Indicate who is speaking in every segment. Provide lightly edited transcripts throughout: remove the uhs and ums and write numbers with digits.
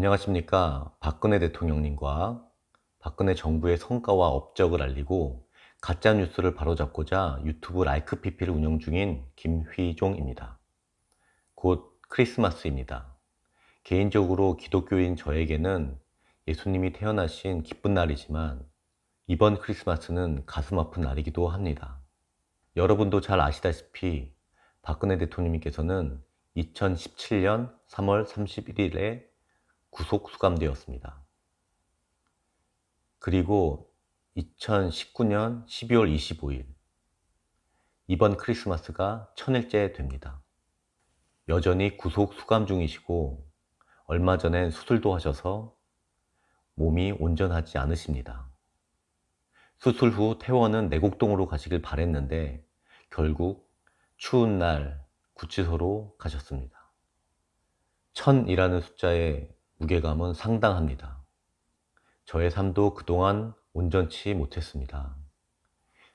Speaker 1: 안녕하십니까. 박근혜 대통령님과 박근혜 정부의 성과와 업적을 알리고 가짜뉴스를 바로잡고자 유튜브 라이크 PP를 운영 중인 김휘종입니다. 곧 크리스마스입니다. 개인적으로 기독교인 저에게는 예수님이 태어나신 기쁜 날이지만 이번 크리스마스는 가슴 아픈 날이기도 합니다. 여러분도 잘 아시다시피 박근혜 대통령님께서는 2017년 3월 31일에 구속 수감되었습니다. 그리고 2019년 12월 25일 이번 크리스마스가 1000일째 됩니다. 여전히 구속 수감 중이시고 얼마 전엔 수술도 하셔서 몸이 온전하지 않으십니다. 수술 후 퇴원은 내곡동으로 가시길 바랬는데 결국 추운 날 구치소로 가셨습니다. 1000이라는 숫자의 무게감은 상당합니다. 저의 삶도 그동안 온전치 못했습니다.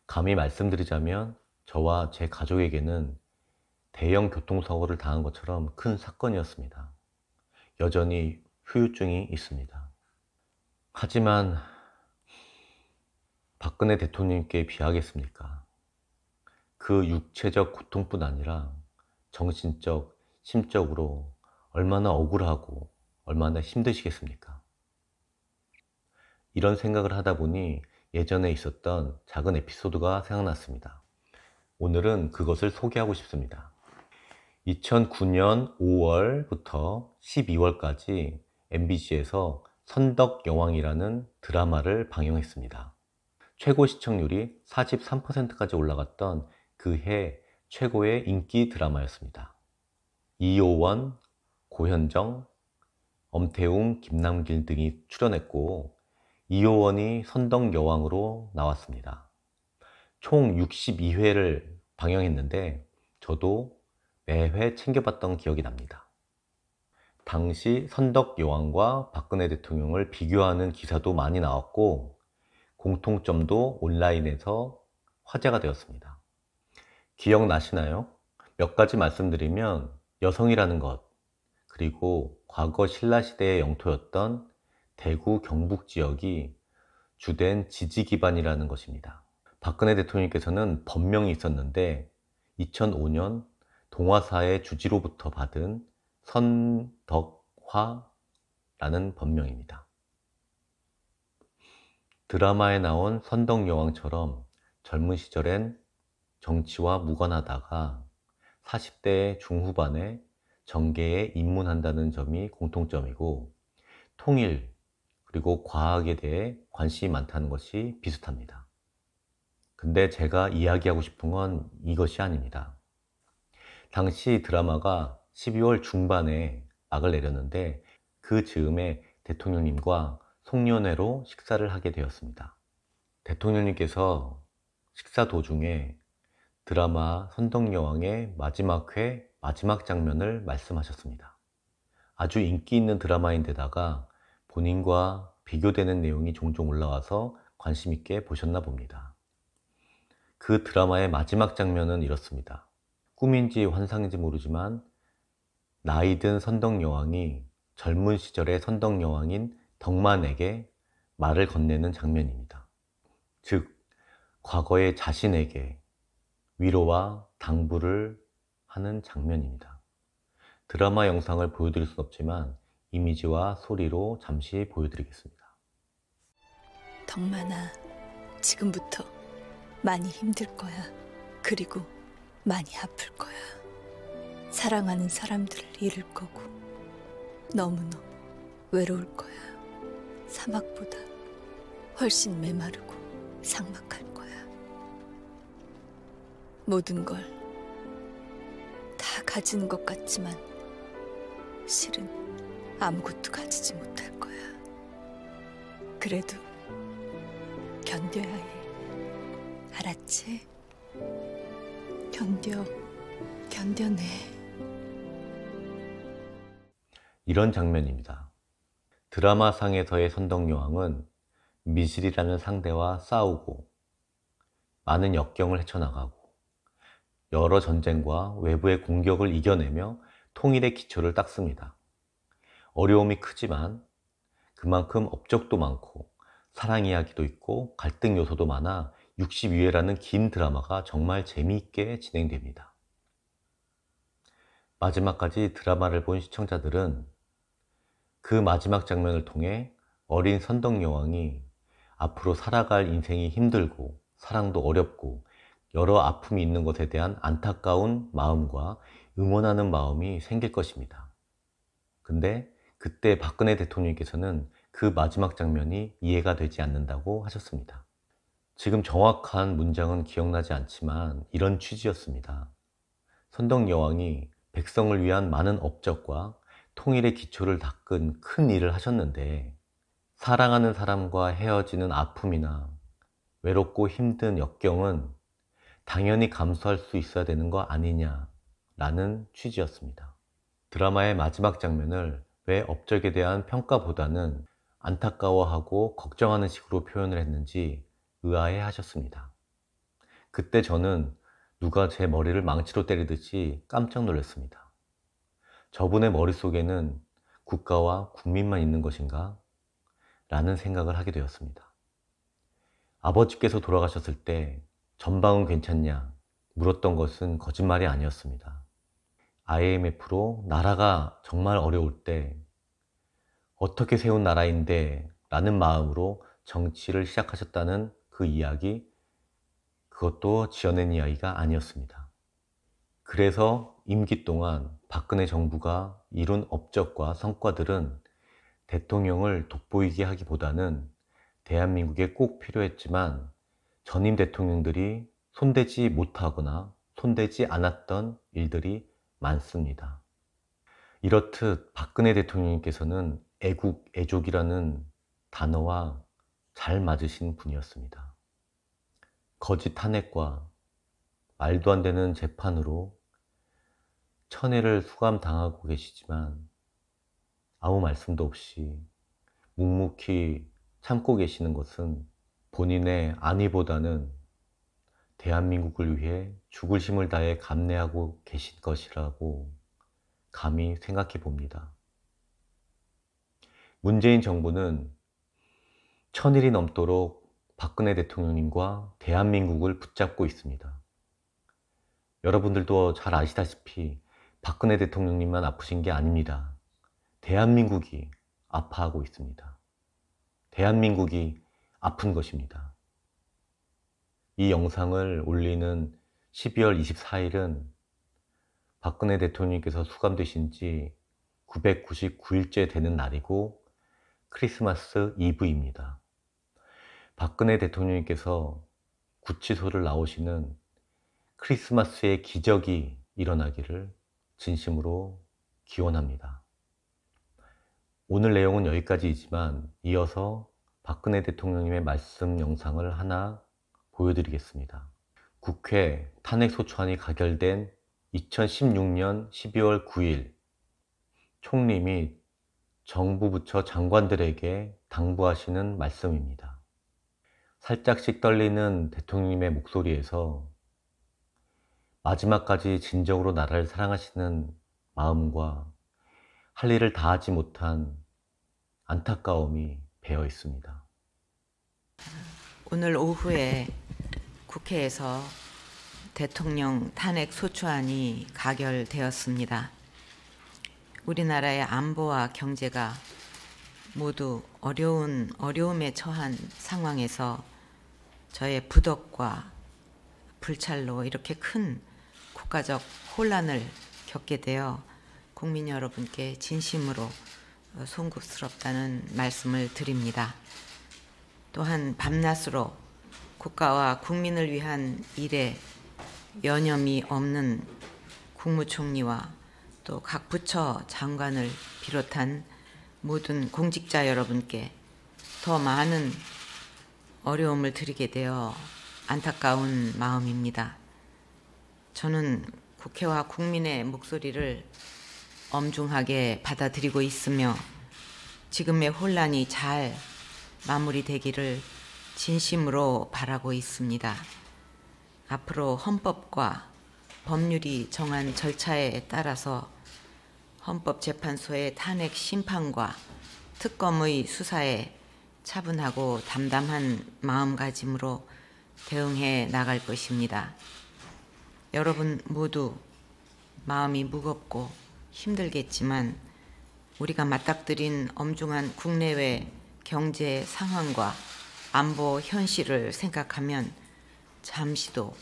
Speaker 1: 감히 말씀드리자면 저와 제 가족에게는 대형 교통사고를 당한 것처럼 큰 사건이었습니다. 여전히 후유증이 있습니다. 하지만 박근혜 대통령님께 비하겠습니까? 그 육체적 고통뿐 아니라 정신적, 심적으로 얼마나 억울하고 얼마나 힘드시겠습니까? 이런 생각을 하다 보니 예전에 있었던 작은 에피소드가 생각났습니다. 오늘은 그것을 소개하고 싶습니다. 2009년 5월부터 12월까지 MBC에서 선덕여왕이라는 드라마를 방영했습니다. 최고 시청률이 43%까지 올라갔던 그 해 최고의 인기 드라마였습니다. 이효원, 고현정, 엄태웅, 김남길 등이 출연했고 이효원이 선덕여왕으로 나왔습니다. 총 62회를 방영했는데 저도 매회 챙겨봤던 기억이 납니다. 당시 선덕여왕과 박근혜 대통령을 비교하는 기사도 많이 나왔고 공통점도 온라인에서 화제가 되었습니다. 기억나시나요? 몇 가지 말씀드리면 여성이라는 것, 그리고 과거 신라시대의 영토였던 대구 경북 지역이 주된 지지 기반이라는 것입니다. 박근혜 대통령께서는 법명이 있었는데 2005년 동화사의 주지로부터 받은 선덕화라는 법명입니다. 드라마에 나온 선덕여왕처럼 젊은 시절엔 정치와 무관하다가 40대 중후반에 정계에 입문한다는 점이 공통점이고 통일 그리고 과학에 대해 관심이 많다는 것이 비슷합니다. 근데 제가 이야기하고 싶은 건 이것이 아닙니다. 당시 드라마가 12월 중반에 막을 내렸는데 그 즈음에 대통령님과 송년회로 식사를 하게 되었습니다. 대통령님께서 식사 도중에 드라마 선덕여왕의 마지막 회 마지막 장면을 말씀하셨습니다. 아주 인기 있는 드라마인데다가 본인과 비교되는 내용이 종종 올라와서 관심 있게 보셨나 봅니다. 그 드라마의 마지막 장면은 이렇습니다. 꿈인지 환상인지 모르지만 나이 든 선덕여왕이 젊은 시절의 선덕여왕인 덕만에게 말을 건네는 장면입니다. 즉 과거의 자신에게 위로와 당부를 하는 장면입니다. 드라마 영상을 보여드릴 순 없지만 이미지와 소리로 잠시 보여드리겠습니다.
Speaker 2: 덕만아, 지금부터 많이 힘들 거야. 그리고 많이 아플 거야. 사랑하는 사람들을 잃을 거고 너무너무 외로울 거야. 사막보다 훨씬 메마르고 삭막할 거야. 모든 걸 다 가지는 것 같지만 실은 아무것도 가지지 못할 거야. 그래도 견뎌야 해. 알았지? 견뎌내.
Speaker 1: 이런 장면입니다. 드라마상에서의 선덕여왕은 미실이라는 상대와 싸우고 많은 역경을 헤쳐나가고 여러 전쟁과 외부의 공격을 이겨내며 통일의 기초를 닦습니다. 어려움이 크지만 그만큼 업적도 많고 사랑 이야기도 있고 갈등 요소도 많아 62회라는 긴 드라마가 정말 재미있게 진행됩니다. 마지막까지 드라마를 본 시청자들은 그 마지막 장면을 통해 어린 선덕여왕이 앞으로 살아갈 인생이 힘들고 사랑도 어렵고 여러 아픔이 있는 것에 대한 안타까운 마음과 응원하는 마음이 생길 것입니다. 근데 그때 박근혜 대통령께서는 그 마지막 장면이 이해가 되지 않는다고 하셨습니다. 지금 정확한 문장은 기억나지 않지만 이런 취지였습니다. 선덕여왕이 백성을 위한 많은 업적과 통일의 기초를 닦은 큰 일을 하셨는데 사랑하는 사람과 헤어지는 아픔이나 외롭고 힘든 역경은 당연히 감수할 수 있어야 되는 거 아니냐라는 취지였습니다. 드라마의 마지막 장면을 왜 업적에 대한 평가보다는 안타까워하고 걱정하는 식으로 표현을 했는지 의아해 하셨습니다. 그때 저는 누가 제 머리를 망치로 때리듯이 깜짝 놀랐습니다. 저분의 머릿속에는 국가와 국민만 있는 것인가? 라는 생각을 하게 되었습니다. 아버지께서 돌아가셨을 때 전방은 괜찮냐? 물었던 것은 거짓말이 아니었습니다. IMF로 나라가 정말 어려울 때 어떻게 세운 나라인데 라는 마음으로 정치를 시작하셨다는 그 이야기, 그것도 지어낸 이야기가 아니었습니다. 그래서 임기 동안 박근혜 정부가 이룬 업적과 성과들은 대통령을 돋보이게 하기보다는 대한민국에 꼭 필요했지만 전임 대통령들이 손대지 못하거나 손대지 않았던 일들이 많습니다. 이렇듯 박근혜 대통령께서는 애국, 애족이라는 단어와 잘 맞으신 분이었습니다. 거짓 탄핵과 말도 안 되는 재판으로 천혜를 수감당하고 계시지만 아무 말씀도 없이 묵묵히 참고 계시는 것은 본인의 안위보다는 대한민국을 위해 죽을 힘을 다해 감내하고 계신 것이라고 감히 생각해 봅니다. 문재인 정부는 1000일이 넘도록 박근혜 대통령님과 대한민국을 붙잡고 있습니다. 여러분들도 잘 아시다시피 박근혜 대통령님만 아프신 게 아닙니다. 대한민국이 아파하고 있습니다. 대한민국이 아픈 것입니다. 이 영상을 올리는 12월 24일은 박근혜 대통령께서 수감되신 지 999일째 되는 날이고 크리스마스 이브입니다. 박근혜 대통령께서 구치소를 나오시는 크리스마스의 기적이 일어나기를 진심으로 기원합니다. 오늘 내용은 여기까지이지만 이어서 박근혜 대통령님의 말씀 영상을 하나 보여드리겠습니다. 국회 탄핵소추안이 가결된 2016년 12월 9일 총리 및 정부 부처 장관들에게 당부하시는 말씀입니다. 살짝씩 떨리는 대통령님의 목소리에서 마지막까지 진정으로 나라를 사랑하시는 마음과 할 일을 다하지 못한 안타까움이 배어 있습니다.
Speaker 3: 오늘 오후에 국회에서 대통령 탄핵 소추안이 가결되었습니다. 우리나라의 안보와 경제가 모두 어려움에 처한 상황에서 저의 부덕과 불찰로 이렇게 큰 국가적 혼란을 겪게 되어 국민 여러분께 진심으로 송구스럽다는 말씀을 드립니다. 또한 밤낮으로 국가와 국민을 위한 일에 여념이 없는 국무총리와 또 각 부처 장관을 비롯한 모든 공직자 여러분께 더 많은 어려움을 드리게 되어 안타까운 마음입니다. 저는 국회와 국민의 목소리를 엄중하게 받아들이고 있으며 지금의 혼란이 잘 마무리되기를 진심으로 바라고 있습니다. 앞으로 헌법과 법률이 정한 절차에 따라서 헌법재판소의 탄핵 심판과 특검의 수사에 차분하고 담담한 마음가짐으로 대응해 나갈 것입니다. 여러분 모두 마음이 무겁고 힘들겠지만 우리가 맞닥뜨린 엄중한 국내외 경제 상황과 안보 현실을 생각하면 잠시도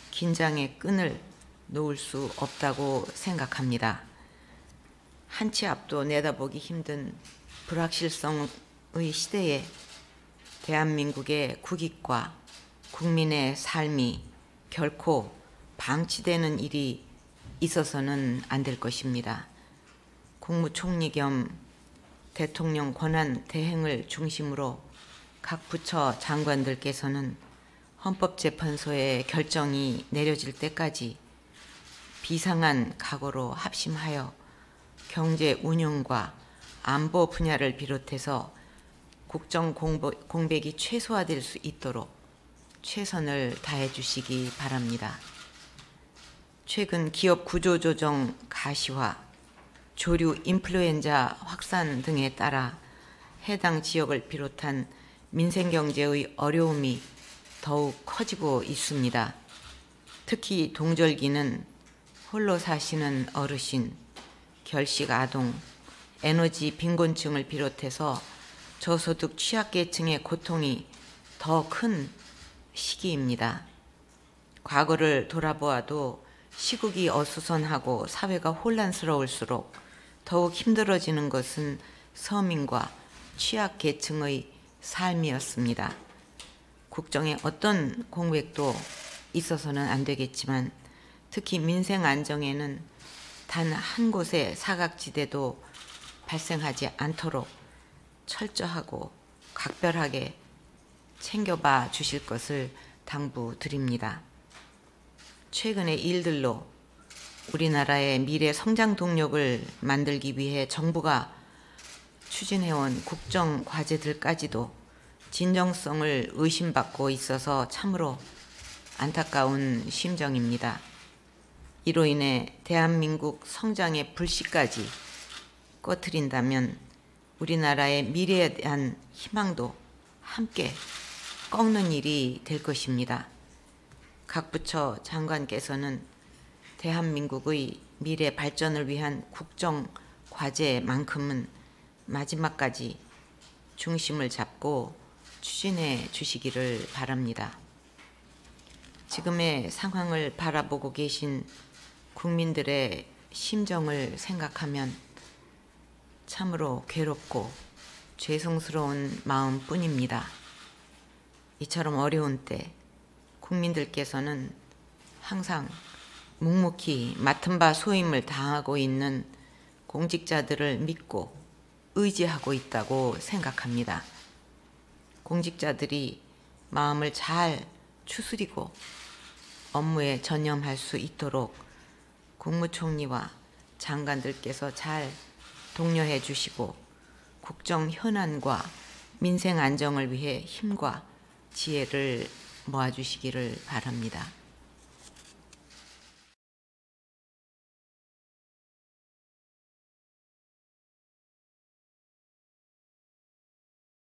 Speaker 3: 긴장의 끈을 놓을 수 없다고 생각합니다. 한 치 앞도 내다보기 힘든 불확실성의 시대에 대한민국의 국익과 국민의 삶이 결코 방치되는 일이 있어서는 안 될 것입니다. 국무총리 겸 대통령 권한 대행을 중심으로 각 부처 장관들께서는 헌법재판소의 결정이 내려질 때까지 비상한 각오로 합심하여 경제 운영과 안보 분야를 비롯해서 국정 공백이 최소화될 수 있도록 최선을 다해 주시기 바랍니다. 최근 기업 구조조정 가시화, 조류 인플루엔자 확산 등에 따라 해당 지역을 비롯한 민생경제의 어려움이 더욱 커지고 있습니다. 특히 동절기는 홀로 사시는 어르신, 결식 아동, 에너지 빈곤층을 비롯해서 저소득 취약계층의 고통이 더 큰 시기입니다. 과거를 돌아보아도 시국이 어수선하고 사회가 혼란스러울수록 더욱 힘들어지는 것은 서민과 취약계층의 삶이었습니다. 국정에 어떤 공백도 있어서는 안 되겠지만 특히 민생 안정에는 단 한 곳의 사각지대도 발생하지 않도록 철저하고 각별하게 챙겨봐 주실 것을 당부드립니다. 최근의 일들로 우리나라의 미래 성장 동력을 만들기 위해 정부가 추진해온 국정 과제들까지도 진정성을 의심받고 있어서 참으로 안타까운 심정입니다. 이로 인해 대한민국 성장의 불씨까지 꺼트린다면 우리나라의 미래에 대한 희망도 함께 꺾는 일이 될 것입니다. 각 부처 장관께서는 대한민국의 미래 발전을 위한 국정 과제만큼은 마지막까지 중심을 잡고 추진해 주시기를 바랍니다. 지금의 상황을 바라보고 계신 국민들의 심정을 생각하면 참으로 괴롭고 죄송스러운 마음뿐입니다. 이처럼 어려운 때 국민들께서는 항상 묵묵히 맡은 바 소임을 다하고 있는 공직자들을 믿고 의지하고 있다고 생각합니다. 공직자들이 마음을 잘 추스리고 업무에 전념할 수 있도록 국무총리와 장관들께서 잘 독려해 주시고 국정 현안과 민생 안정을 위해 힘과 지혜를 모아주시기를 바랍니다.